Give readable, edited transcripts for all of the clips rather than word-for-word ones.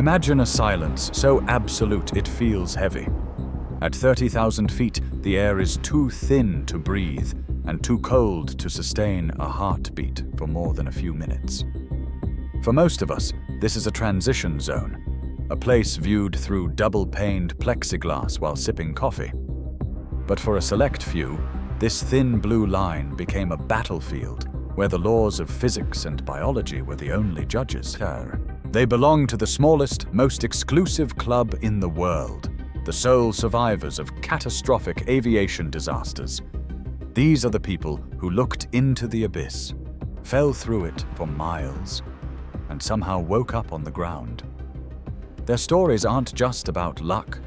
Imagine a silence so absolute it feels heavy. At 30,000 feet, the air is too thin to breathe and too cold to sustain a heartbeat for more than a few minutes. For most of us, this is a transition zone, a place viewed through double-paned plexiglass while sipping coffee. But for a select few, this thin blue line became a battlefield where the laws of physics and biology were the only judges. They belong to the smallest, most exclusive club in the world, the sole survivors of catastrophic aviation disasters. These are the people who looked into the abyss, fell through it for miles, and somehow woke up on the ground. Their stories aren't just about luck.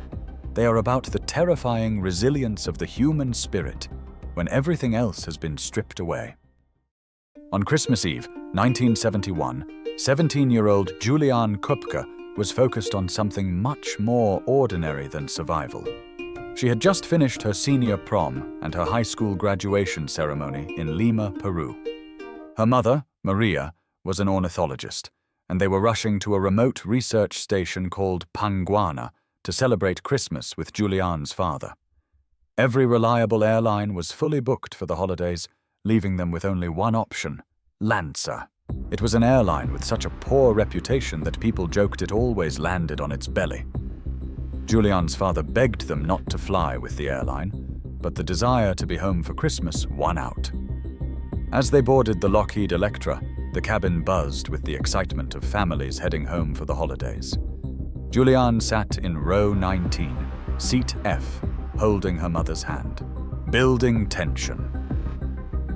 They are about the terrifying resilience of the human spirit when everything else has been stripped away. On Christmas Eve, 1971, 17-year-old Juliane Koepcke was focused on something much more ordinary than survival. She had just finished her senior prom and her high school graduation ceremony in Lima, Peru. Her mother, Maria, was an ornithologist, and they were rushing to a remote research station called Panguana to celebrate Christmas with Juliane's father. Every reliable airline was fully booked for the holidays, leaving them with only one option: Lancer. It was an airline with such a poor reputation that people joked it always landed on its belly. Juliane's father begged them not to fly with the airline, but the desire to be home for Christmas won out. As they boarded the Lockheed Electra, the cabin buzzed with the excitement of families heading home for the holidays. Juliane sat in row 19, seat F, holding her mother's hand, building tension.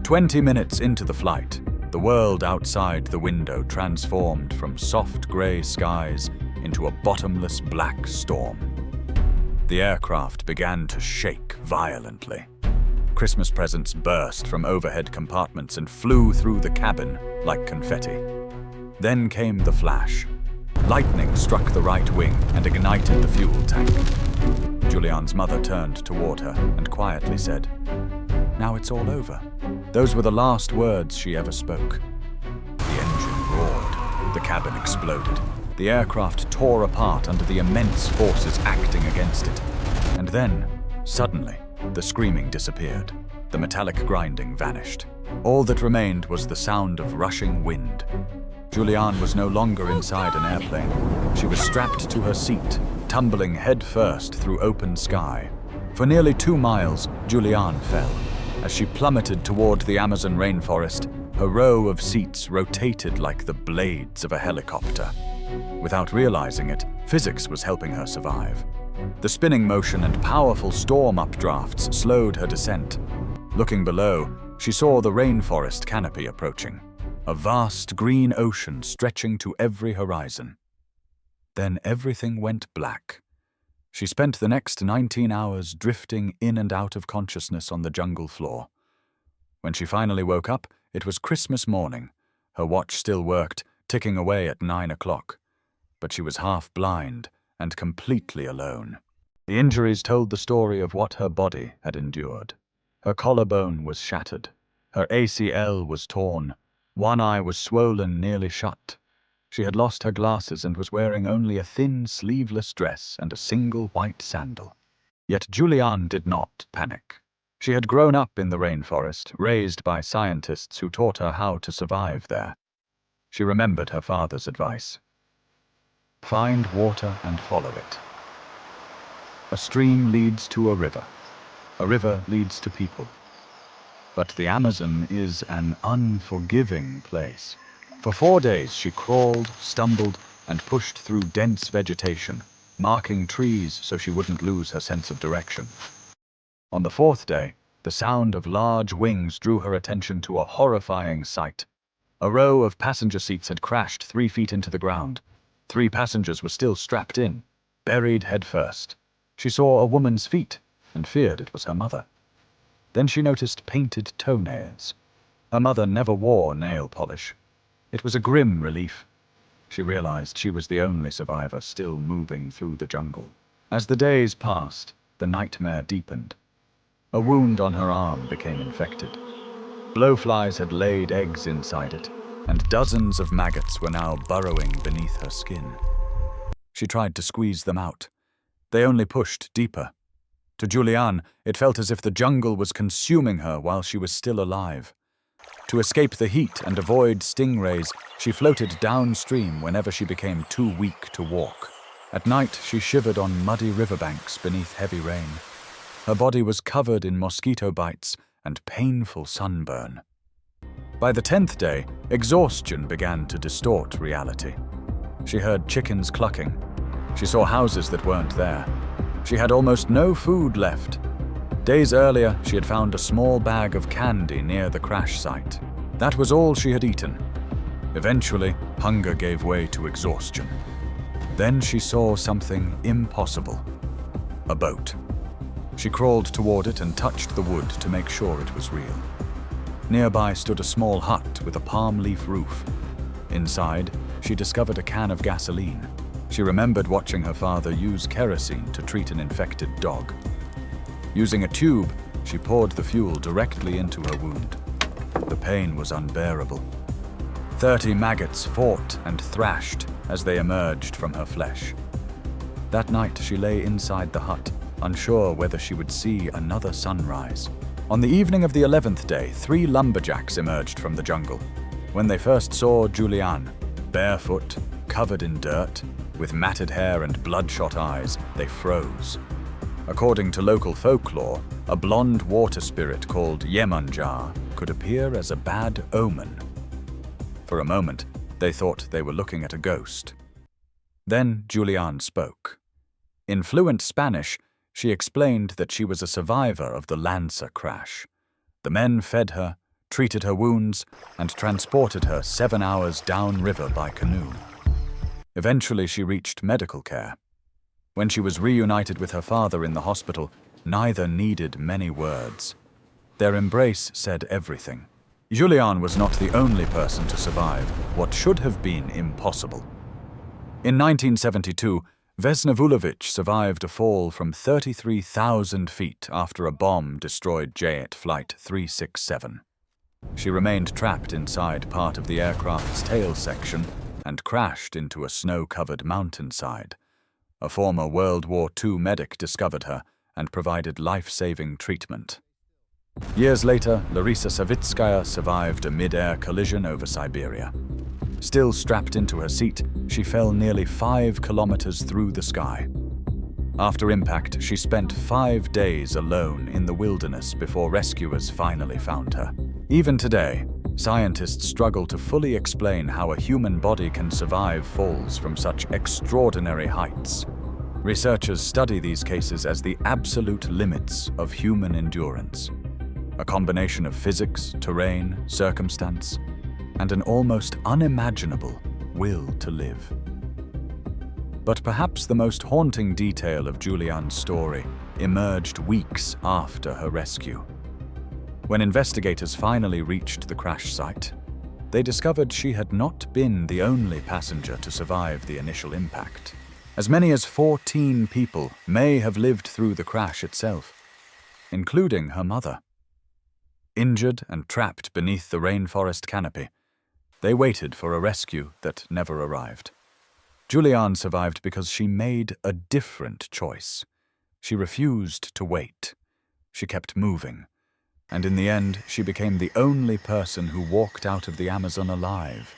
20 minutes into the flight, the world outside the window transformed from soft gray skies into a bottomless black storm. The aircraft began to shake violently. Christmas presents burst from overhead compartments and flew through the cabin like confetti. Then came the flash. Lightning struck the right wing and ignited the fuel tank. Juliane's mother turned toward her and quietly said, "Now it's all over." Those were the last words she ever spoke. The engine roared. The cabin exploded. The aircraft tore apart under the immense forces acting against it. And then, suddenly, the screaming disappeared. The metallic grinding vanished. All that remained was the sound of rushing wind. Juliane was no longer inside an airplane. She was strapped to her seat, tumbling head-first through open sky. For nearly 2 miles, Juliane fell. As she plummeted toward the Amazon rainforest, her row of seats rotated like the blades of a helicopter. Without realizing it, physics was helping her survive. The spinning motion and powerful storm updrafts slowed her descent. Looking below, she saw the rainforest canopy approaching, a vast green ocean stretching to every horizon. Then everything went black. She spent the next 19 hours drifting in and out of consciousness on the jungle floor. When she finally woke up, it was Christmas morning. Her watch still worked, ticking away at 9 o'clock. But she was half blind and completely alone. The injuries told the story of what her body had endured. Her collarbone was shattered. Her ACL was torn. One eye was swollen nearly shut. She had lost her glasses and was wearing only a thin, sleeveless dress and a single white sandal. Yet Juliane did not panic. She had grown up in the rainforest, raised by scientists who taught her how to survive there. She remembered her father's advice. Find water and follow it. A stream leads to a river. A river leads to people. But the Amazon is an unforgiving place. For 4 days she crawled, stumbled, and pushed through dense vegetation, marking trees so she wouldn't lose her sense of direction. On the 4th day, the sound of large wings drew her attention to a horrifying sight. A row of passenger seats had crashed 3 feet into the ground. 3 passengers were still strapped in, buried headfirst. She saw a woman's feet and feared it was her mother. Then she noticed painted toenails. Her mother never wore nail polish. It was a grim relief. She realized she was the only survivor still moving through the jungle. As the days passed, the nightmare deepened. A wound on her arm became infected. Blowflies had laid eggs inside it, and dozens of maggots were now burrowing beneath her skin. She tried to squeeze them out. They only pushed deeper. To Juliane, it felt as if the jungle was consuming her while she was still alive. To escape the heat and avoid stingrays, she floated downstream whenever she became too weak to walk. At night, she shivered on muddy riverbanks beneath heavy rain. Her body was covered in mosquito bites and painful sunburn. By the 10th day, exhaustion began to distort reality. She heard chickens clucking. She saw houses that weren't there. She had almost no food left. Days earlier, she had found a small bag of candy near the crash site. That was all she had eaten. Eventually, hunger gave way to exhaustion. Then she saw something impossible. A boat. She crawled toward it and touched the wood to make sure it was real. Nearby stood a small hut with a palm leaf roof. Inside, she discovered a can of gasoline. She remembered watching her father use kerosene to treat an infected dog. Using a tube, she poured the fuel directly into her wound. The pain was unbearable. 30 maggots fought and thrashed as they emerged from her flesh. That night, she lay inside the hut, unsure whether she would see another sunrise. On the evening of the 11th day, 3 lumberjacks emerged from the jungle. When they first saw Juliane, barefoot, covered in dirt, with matted hair and bloodshot eyes, they froze. According to local folklore, a blonde water spirit called Yemanjar could appear as a bad omen. For a moment, they thought they were looking at a ghost. Then Juliane spoke. In fluent Spanish, she explained that she was a survivor of the Lancer crash. The men fed her, treated her wounds, and transported her 7 hours downriver by canoe. Eventually, she reached medical care. When she was reunited with her father in the hospital, neither needed many words. Their embrace said everything. Juliane was not the only person to survive what should have been impossible. In 1972, Vesna Vulović survived a fall from 33,000 feet after a bomb destroyed Jet Flight 367. She remained trapped inside part of the aircraft's tail section and crashed into a snow-covered mountainside. A former World War II medic discovered her and provided life-saving treatment. Years later, Larisa Savitskaya survived a mid-air collision over Siberia. Still strapped into her seat, she fell nearly 5 kilometers through the sky. After impact, she spent 5 days alone in the wilderness before rescuers finally found her. Even today, scientists struggle to fully explain how a human body can survive falls from such extraordinary heights. Researchers study these cases as the absolute limits of human endurance. A combination of physics, terrain, circumstance, and an almost unimaginable will to live. But perhaps the most haunting detail of Juliane's story emerged weeks after her rescue. When investigators finally reached the crash site, they discovered she had not been the only passenger to survive the initial impact. As many as 14 people may have lived through the crash itself, including her mother. Injured and trapped beneath the rainforest canopy, they waited for a rescue that never arrived. Juliane survived because she made a different choice. She refused to wait. She kept moving. And in the end, she became the only person who walked out of the Amazon alive.